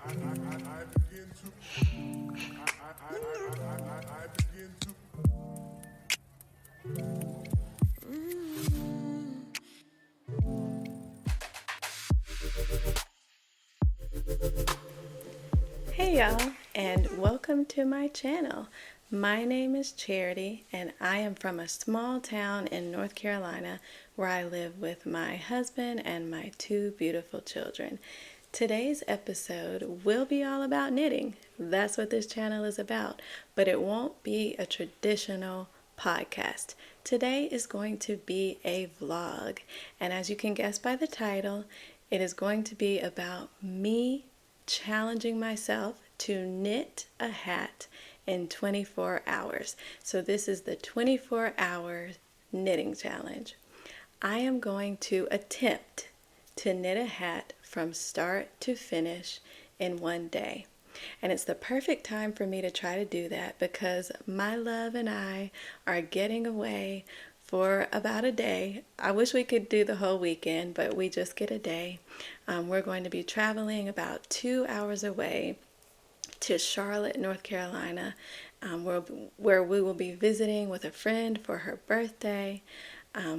Hey y'all, and welcome to my channel. My name is Charity, and I am from a small town in North Carolina where I live with my husband and my two beautiful children. Today's episode will be all about knitting. That's what this channel is about, but it won't be a traditional podcast. Today is going to be a vlog, and as you can guess by the title, it is going to be about me challenging myself to knit a hat in 24 hours. So this is the 24-hour knitting challenge. I am going to attempt to knit a hat from start to finish in one day. And it's the perfect time for me to try to do that because my love and I are getting away for about a day. I wish we could do the whole weekend, but we just get a day. We're going to be traveling about 2 hours away to Charlotte, North Carolina, where we will be visiting with a friend for her birthday.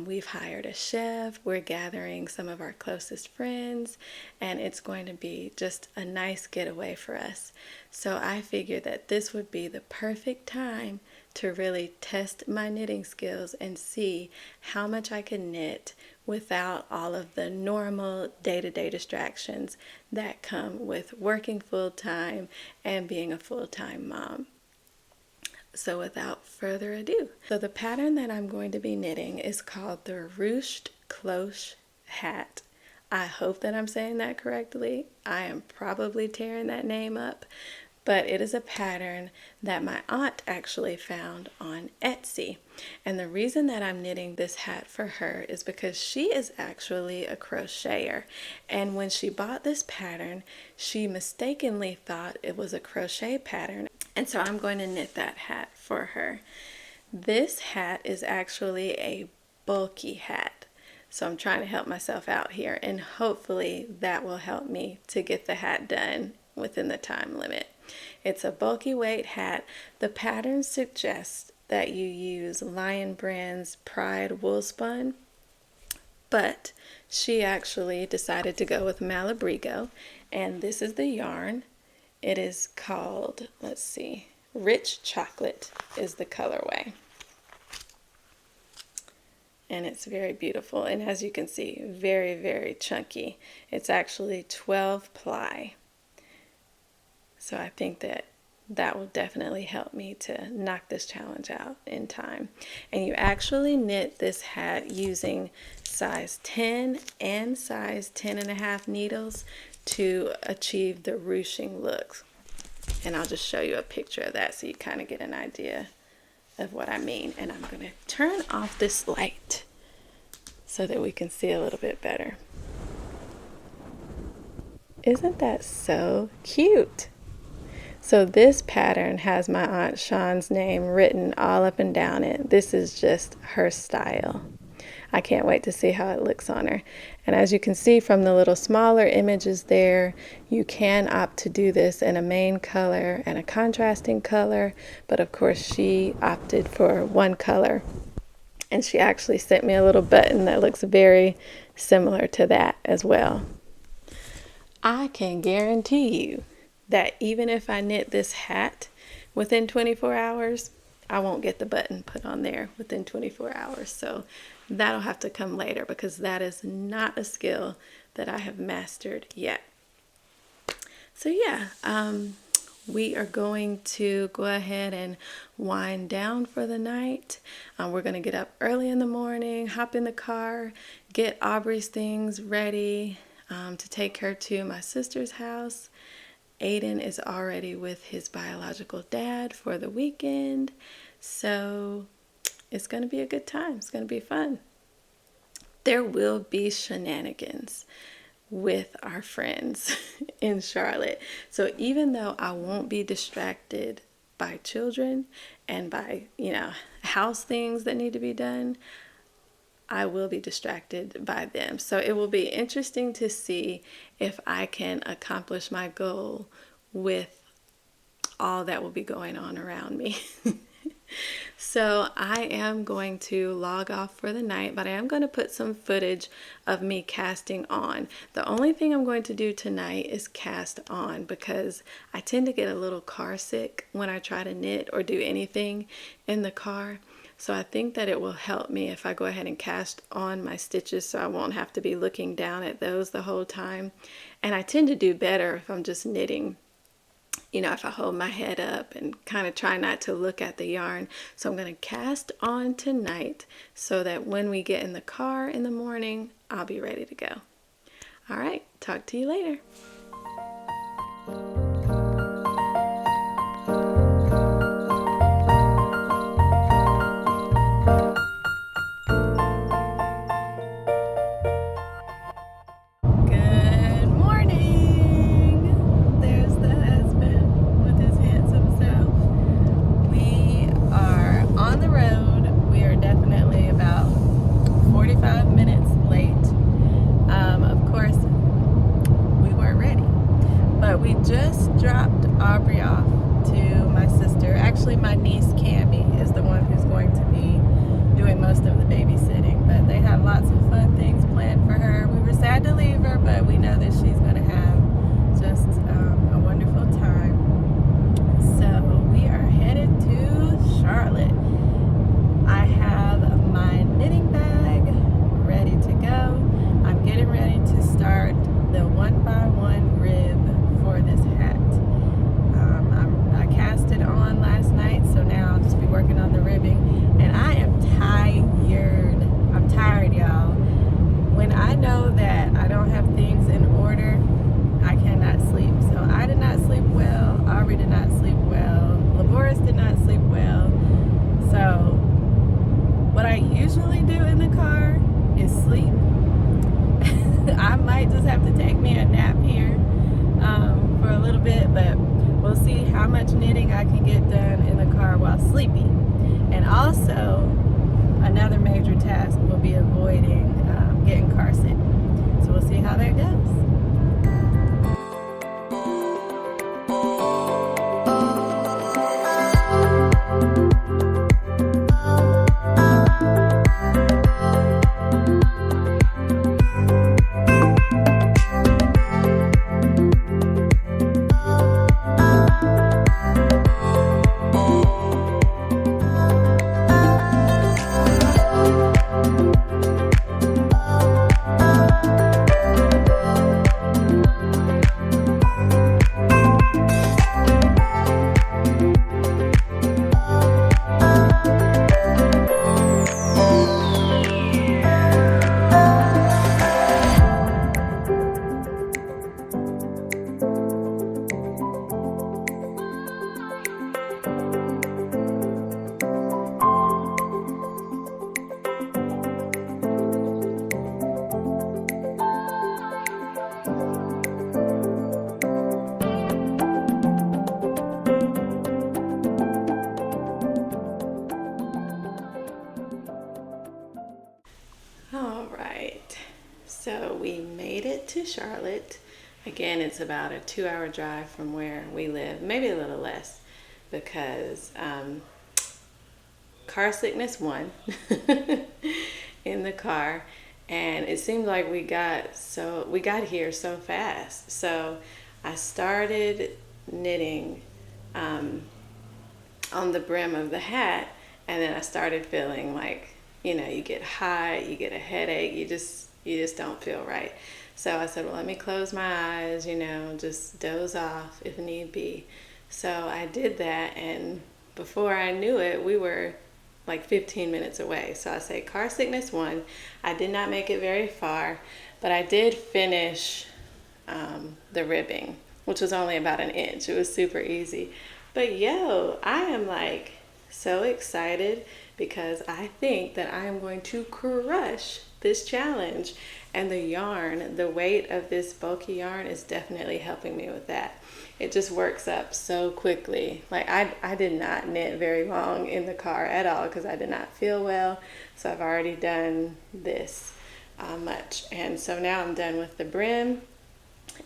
We've hired a chef. We're gathering some of our closest friends, and it's going to be just a nice getaway for us. So I figured that this would be the perfect time to really test my knitting skills and see how much I can knit without all of the normal day-to-day distractions that come with working full-time and being a full-time mom. So without further ado, the pattern that I'm going to be knitting is called the Ruched Cloche hat. I hope that I'm saying that correctly. I am probably tearing that name up, but it is a pattern that my aunt actually found on Etsy. And the reason that I'm knitting this hat for her is because she is actually a crocheter. And when she bought this pattern, she mistakenly thought it was a crochet pattern. And so I'm going to knit that hat for her. This hat is actually a bulky hat. So I'm trying to help myself out here, and hopefully that will help me to get the hat done within the time limit. It's a bulky weight hat. The pattern suggests that you use Lion Brand's Pride wool spun, but she actually decided to go with Malabrigo, and this is the yarn. It is called, let's see, Rich Chocolate is the colorway. And it's very beautiful, and as you can see, very, very chunky. It's actually 12 ply. So I think that will definitely help me to knock this challenge out in time. And you actually knit this hat using size 10 and size 10.5 needles to achieve the ruching look. And I'll just show you a picture of that so you kind of get an idea of what I mean. And I'm going to turn off this light so that we can see a little bit better. Isn't that so cute? So this pattern has my Aunt Sean's name written all up and down it. This is just her style. I can't wait to see how it looks on her. And as you can see from the little smaller images there, you can opt to do this in a main color and a contrasting color, but of course she opted for one color. And she actually sent me a little button that looks very similar to that as well. I can guarantee you that even if I knit this hat within 24 hours, I won't get the button put on there within 24 hours. So that'll have to come later because that is not a skill that I have mastered yet. So yeah, we are going to go ahead and wind down for the night. We're going to get up early in the morning, hop in the car, get Aubrey's things ready to take her to my sister's house. Aiden is already with his biological dad for the weekend, so it's going to be a good time. It's going to be fun. There will be shenanigans with our friends in Charlotte. So even though I won't be distracted by children and by, house things that need to be done, I will be distracted by them. So it will be interesting to see if I can accomplish my goal with all that will be going on around me. So I am going to log off for the night, but I am going to put some footage of me casting on. The only thing I'm going to do tonight is cast on, because I tend to get a little car sick when I try to knit or do anything in the car. So I think that it will help me if I go ahead and cast on my stitches, so I won't have to be looking down at those the whole time. And I tend to do better if I'm just knitting, you know, if I hold my head up and kind of try not to look at the yarn. So I'm going to cast on tonight so that when we get in the car in the morning, I'll be ready to go. All right, talk to you later. So we made it to Charlotte. Again, it's about a 2-hour drive from where we live, maybe a little less, because car sickness won in the car, and it seemed like we got here so fast. So I started knitting on the brim of the hat, and then I started feeling like, you know, you get hot, you get a headache, you just don't feel right. So I said, well, let me close my eyes, you know, just doze off if need be. So I did that, and before I knew it, we were like 15 minutes away. So I say car sickness won. I did not make it very far, but I did finish the ribbing, which was only about an inch. It was super easy. But I am like so excited because I think that I am going to crush this challenge. And the yarn, the weight of this bulky yarn is definitely helping me with that. It just works up so quickly. Like I did not knit very long in the car at all because I did not feel well. So I've already done this much. And so now I'm done with the brim,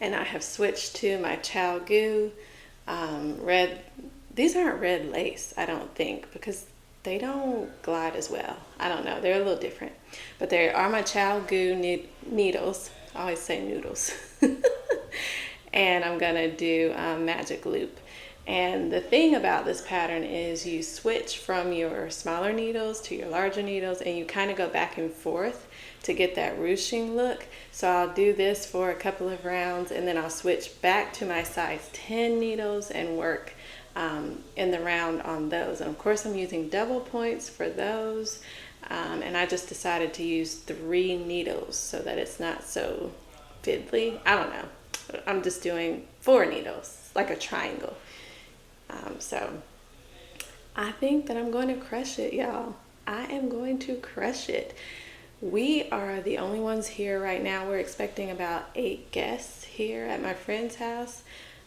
and I have switched to my Chow Goo red. These aren't red lace, I don't think, because they don't glide as well. I don't know, they're a little different. But they are my Chow Goo needles. I always say noodles. And I'm gonna do magic loop. And the thing about this pattern is you switch from your smaller needles to your larger needles, and you kind of go back and forth to get that ruching look. So I'll do this for a couple of rounds, and then I'll switch back to my size 10 needles and work in the round on those. And of course I'm using double points for those, and I just decided to use 3 needles so that it's not so fiddly. I don't know, I'm just doing 4 needles like a triangle. So I think that I'm going to crush it, y'all. I am going to crush it. We are the only ones here right now. We're expecting about 8 guests here at my friend's house.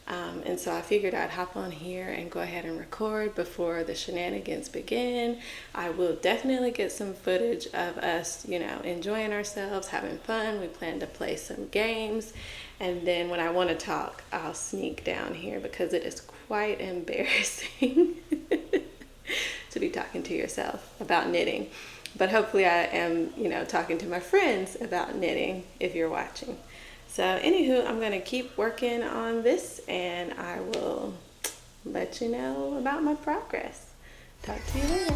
And so I figured I'd hop on here and go ahead and record before the shenanigans begin. I will definitely get some footage of us, you know, enjoying ourselves, having fun. We plan to play some games. And then when I want to talk, I'll sneak down here because it is quite embarrassing to be talking to yourself about knitting. But hopefully I am, you know, talking to my friends about knitting if you're watching. So anywho, I'm going to keep working on this, and I will let you know about my progress. Talk to you later.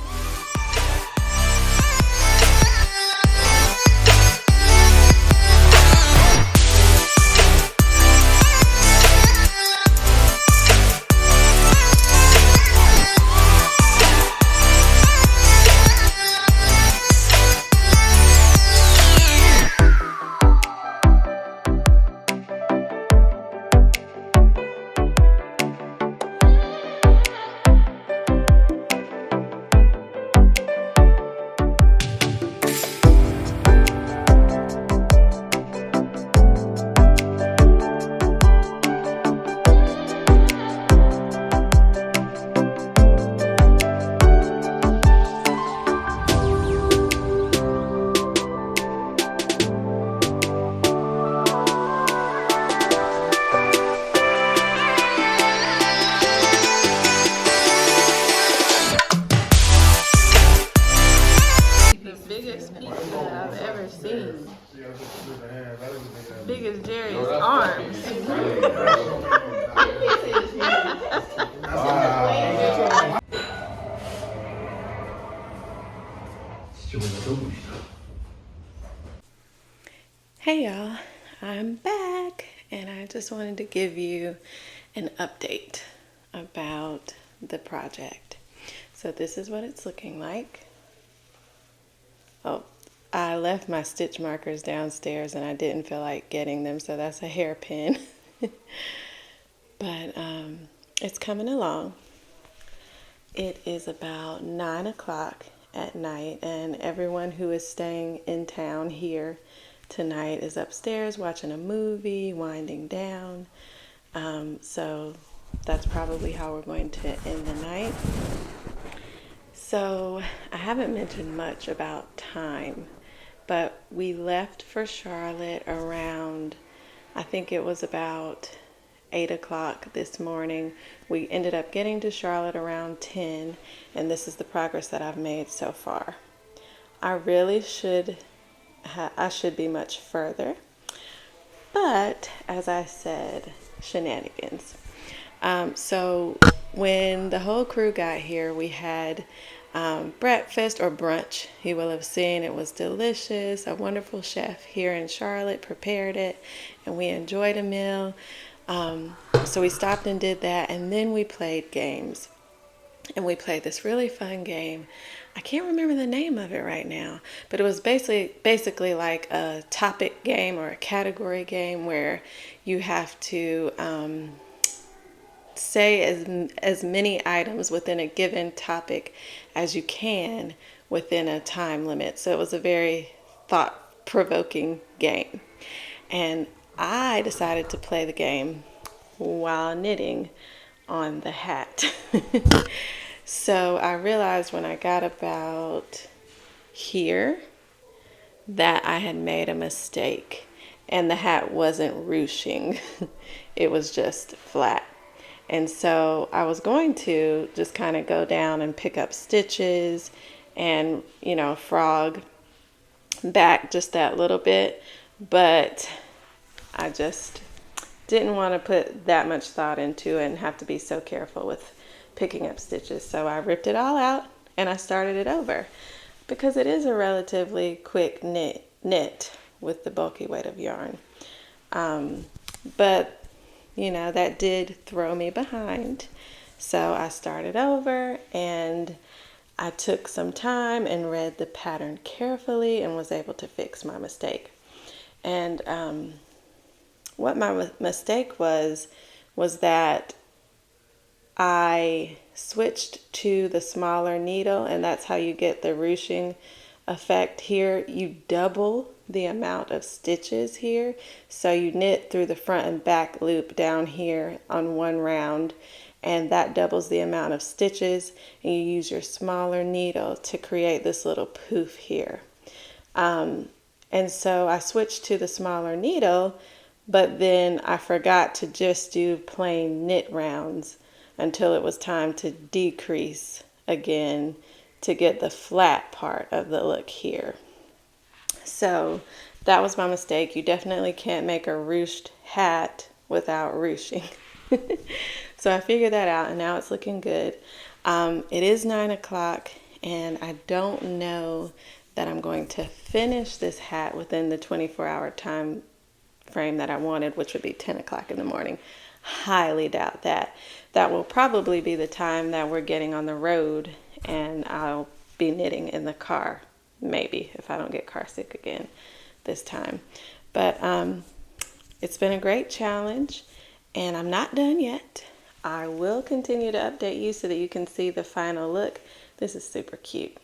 Big as Jerry's arms. Hey y'all, I'm back, and I just wanted to give you an update about the project. So this is what it's looking like. Oh, I left my stitch markers downstairs and I didn't feel like getting them, so that's a hairpin. But it's coming along. It is about 9 o'clock at night, and everyone who is staying in town here tonight is upstairs watching a movie, winding down. So that's probably how we're going to end the night. So I haven't mentioned much about time, but we left for Charlotte around, I think it was about 8 o'clock this morning. We ended up getting to Charlotte around 10, and this is the progress that I've made so far. I really should be much further, but as I said, shenanigans. So when the whole crew got here, we had breakfast or brunch. You will have seen it was delicious. A wonderful chef here in Charlotte prepared it, and we enjoyed a meal. So we stopped and did that, and then we played games. And we played this really fun game. I can't remember the name of it right now, but it was basically like a topic game or a category game where you have to say as many items within a given topic as you can within a time limit. So it was a very thought thought-provoking game. And I decided to play the game while knitting on the hat. So I realized when I got about here that I had made a mistake, and the hat wasn't ruching. It was just flat. And so I was going to just kind of go down and pick up stitches and, frog back just that little bit, but I just didn't want to put that much thought into it and have to be so careful with picking up stitches. So I ripped it all out and I started it over, because it is a relatively quick knit with the bulky weight of yarn. But that did throw me behind. So I started over, and I took some time and read the pattern carefully and was able to fix my mistake. And what my mistake was that I switched to the smaller needle, and that's how you get the ruching effect here. You double the amount of stitches here. So you knit through the front and back loop down here on one round, and that doubles the amount of stitches, and you use your smaller needle to create this little poof here. And so I switched to the smaller needle, but then I forgot to just do plain knit rounds until it was time to decrease again to get the flat part of the look here. So that was my mistake. You definitely can't make a ruched hat without ruching. So I figured that out, and now it's looking good. It is 9 o'clock, and I don't know that I'm going to finish this hat within the 24-hour time frame that I wanted, which would be 10 o'clock in the morning. Highly doubt that. That will probably be the time that we're getting on the road, and I'll be knitting in the car, maybe, if I don't get car sick again this time. But it's been a great challenge, and I'm not done yet. I will continue to update you so that you can see the final look. This is super cute.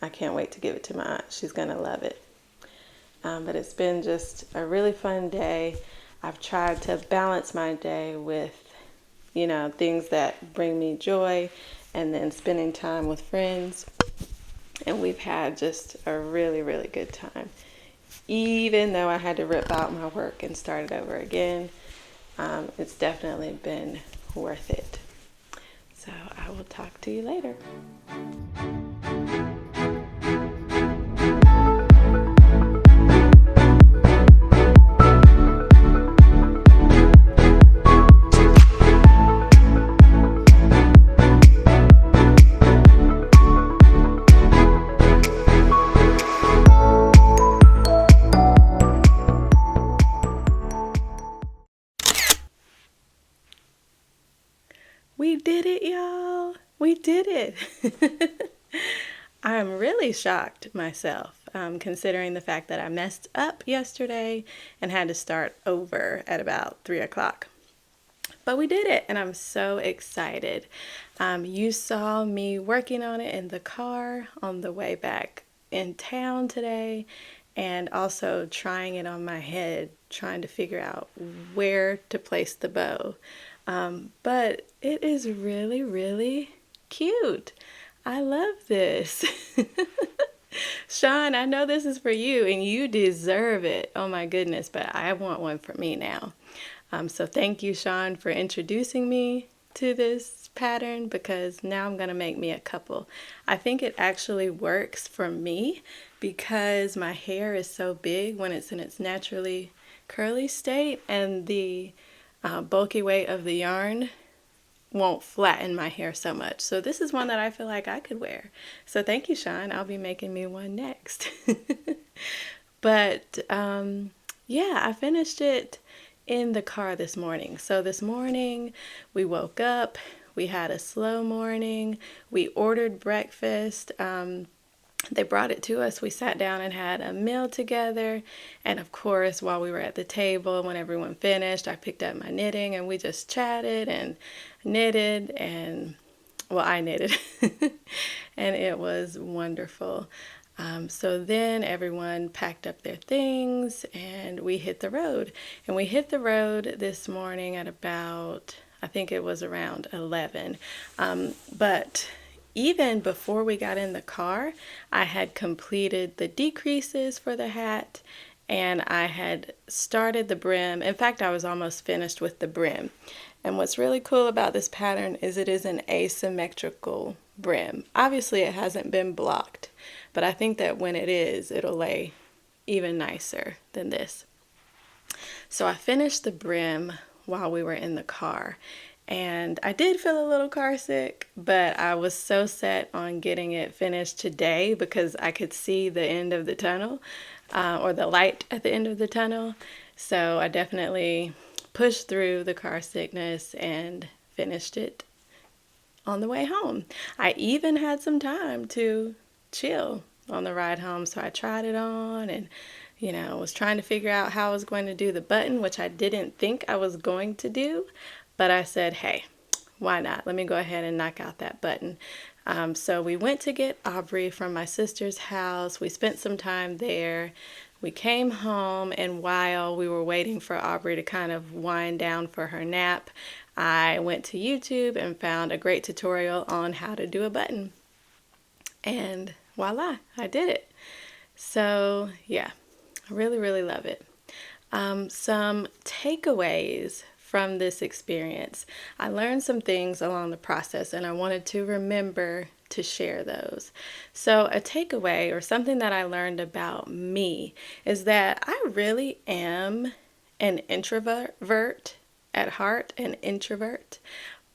I can't wait to give it to my aunt. She's gonna love it. But it's been just a really fun day. I've tried to balance my day with, things that bring me joy, and then spending time with friends. And we've had just a really, really good time. Even though I had to rip out my work and start it over again, it's definitely been worth it. So I will talk to you later. We did it, y'all. We did it. I'm really shocked myself, considering the fact that I messed up yesterday and had to start over at about 3 o'clock. But we did it, and I'm so excited. You saw me working on it in the car on the way back in town today, and also trying it on my head, trying to figure out where to place the bow. But it is really, really cute. I love this. Sean, I know this is for you, and you deserve it. Oh my goodness, but I want one for me now. So thank you, Sean, for introducing me to this pattern, because now I'm going to make me a couple. I think it actually works for me because my hair is so big when it's in its naturally curly state, and the bulky weight of the yarn won't flatten my hair so much. So this is one that I feel like I could wear. So thank you, Sean. I'll be making me one next. But yeah, I finished it in the car this morning. So this morning we woke up, we had a slow morning, we ordered breakfast. They brought it to us. We sat down and had a meal together. And of course, while we were at the table, when everyone finished, I picked up my knitting and we just chatted and knitted, and well, I knitted and it was wonderful. So then everyone packed up their things and we hit the road. And we hit the road this morning at about, I think it was around 11. But even before we got in the car, I had completed the decreases for the hat and I had started the brim. In fact, I was almost finished with the brim. And what's really cool about this pattern is it is an asymmetrical brim. Obviously, it hasn't been blocked, but I think that when it is, it'll lay even nicer than this. So I finished the brim while we were in the car. And I did feel a little car sick, but I was so set on getting it finished today because I could see the end of the tunnel, or the light at the end of the tunnel. So I definitely pushed through the car sickness and finished it on the way home. I even had some time to chill on the ride home, so I tried it on and was trying to figure out how I was going to do the button, which I didn't think I was going to do, but I said, hey, why not? Let me go ahead and knock out that button. So we went to get Aubrey from my sister's house. We spent some time there. We came home, and while we were waiting for Aubrey to kind of wind down for her nap, I went to YouTube and found a great tutorial on how to do a button. And voila, I did it. So yeah, I really, really love it. Some takeaways from this experience. I learned some things along the process and I wanted to remember to share those. So a takeaway or something that I learned about me is that I really am an introvert at heart, an introvert,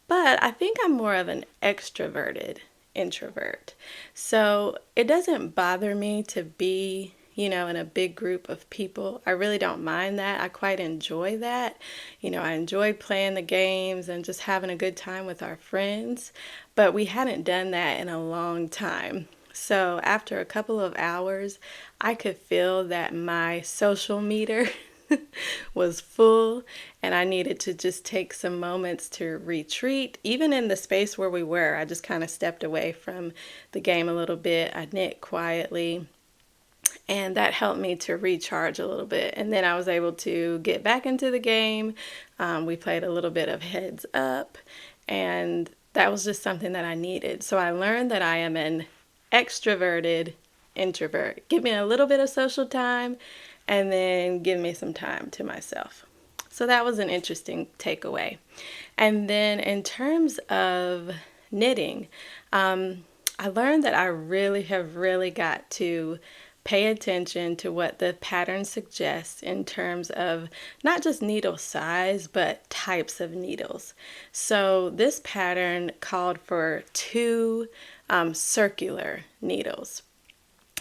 but I think I'm more of an extroverted introvert. So it doesn't bother me to be in a big group of people. I really don't mind that. I quite enjoy that. I enjoy playing the games and just having a good time with our friends, but we hadn't done that in a long time. So after a couple of hours, I could feel that my social meter was full and I needed to just take some moments to retreat. Even in the space where we were, I just kind of stepped away from the game a little bit. I knit quietly. And that helped me to recharge a little bit. And then I was able to get back into the game. We played a little bit of heads up. And that was just something that I needed. So I learned that I am an extroverted introvert. Give me a little bit of social time and then give me some time to myself. So that was an interesting takeaway. And then in terms of knitting, I learned that I really have got to pay attention to what the pattern suggests in terms of not just needle size, but types of needles. So this pattern called for 2 circular needles.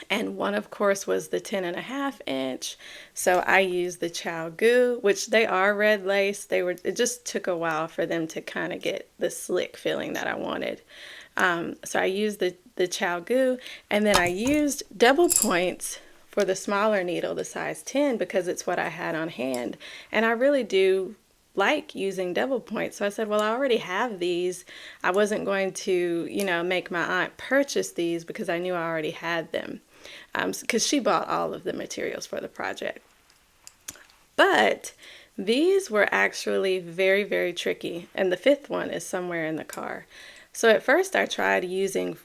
And one, of course, was the 10.5 inch. So I used the Chow Goo, which they are red lace. It just took a while for them to kind of get the slick feeling that I wanted. So I used the Chow Goo, and then I used double points for the smaller needle, the size 10, because it's what I had on hand. And I really do like using double points. So I said, well, I already have these. I wasn't going to, make my aunt purchase these because I knew I already had them. Because she bought all of the materials for the project. But these were actually very, very tricky. And the 5th one is somewhere in the car. So at first I tried using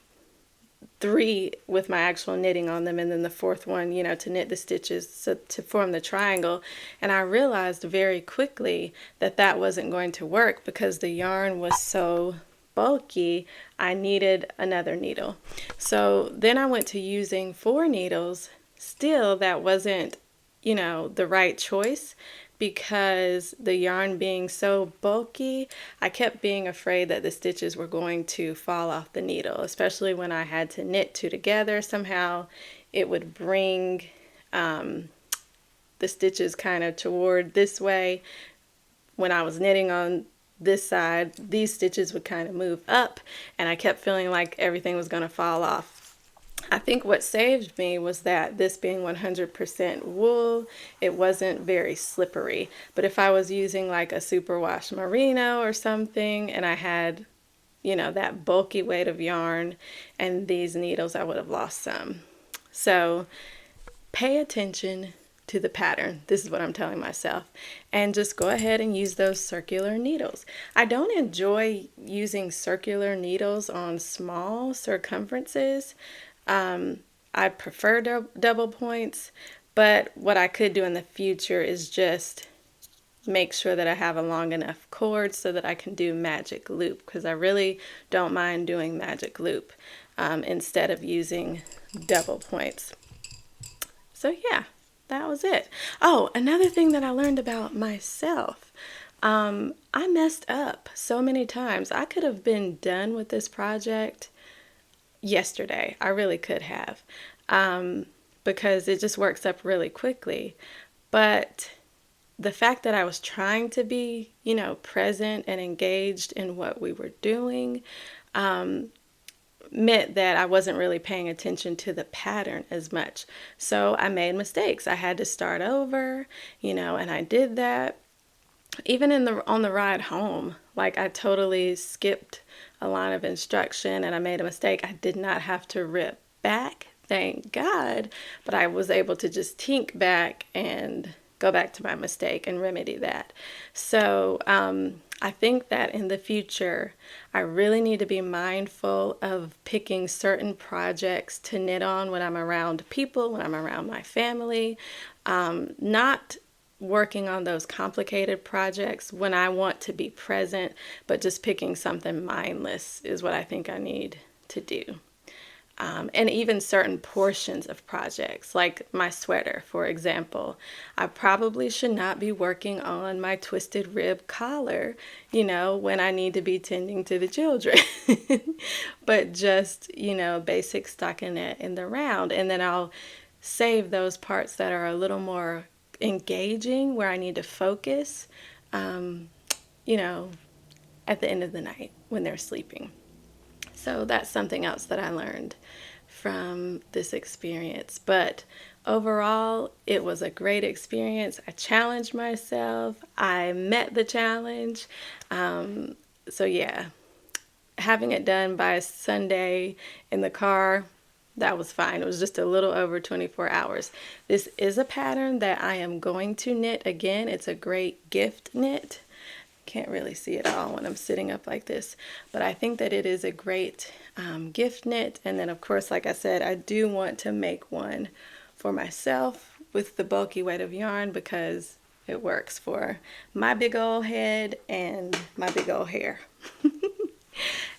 3 with my actual knitting on them, and then the 4th one, to knit the stitches to form the triangle. And I realized very quickly that that wasn't going to work because the yarn was so bulky. I needed another needle. So then I went to using 4 needles. Still, that wasn't, the right choice, because the yarn being so bulky, I kept being afraid that the stitches were going to fall off the needle, especially when I had to knit 2 together. Somehow it would bring the stitches kind of toward this way. When I was knitting on this side, these stitches would kind of move up, and I kept feeling like everything was going to fall off. I think what saved me was that this being 100% wool, it wasn't very slippery. But if I was using like a superwash merino or something, and I had, that bulky weight of yarn and these needles, I would have lost some. So pay attention to the pattern. This is what I'm telling myself. And just go ahead and use those circular needles. I don't enjoy using circular needles on small circumferences. I prefer double points, but what I could do in the future is just make sure that I have a long enough cord so that I can do magic loop, because I really don't mind doing magic loop instead of using double points. So yeah, that was it. Oh, another thing that I learned about myself. I messed up so many times. I could have been done with this project yesterday. I really could have, because it just works up really quickly. But the fact that I was trying to be, present and engaged in what we were doing, meant that I wasn't really paying attention to the pattern as much. So I made mistakes. I had to start over, and I did that. Even on the ride home, like I totally skipped a line of instruction and I made a mistake. I did not have to rip back, thank God, but I was able to just tink back and go back to my mistake and remedy that. So I think that in the future, I really need to be mindful of picking certain projects to knit on when I'm around people, when I'm around my family, not working on those complicated projects when I want to be present, but just picking something mindless is what I think I need to do. And even certain portions of projects, like my sweater, for example. I probably should not be working on my twisted rib collar, when I need to be tending to the children. But just, basic stockinette in the round. And then I'll save those parts that are a little more engaging, where I need to focus, you know, at the end of the night when they're sleeping. So that's something else that I learned from this experience. But overall, it was a great experience. I challenged myself. I met the challenge. So yeah, having it done by Sunday in the car, that was fine. It was just a little over 24 hours. This is a pattern that I am going to knit again. It's a great gift knit. Can't really see it all when I'm sitting up like this, but I think that it is a great gift knit. And then of course, like I said, I do want to make one for myself with the bulky weight of yarn, because it works for my big old head and my big old hair.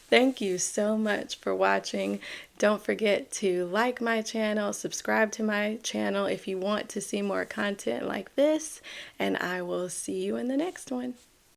Thank you so much for watching. Don't forget to like my channel, subscribe to my channel if you want to see more content like this, and I will see you in the next one.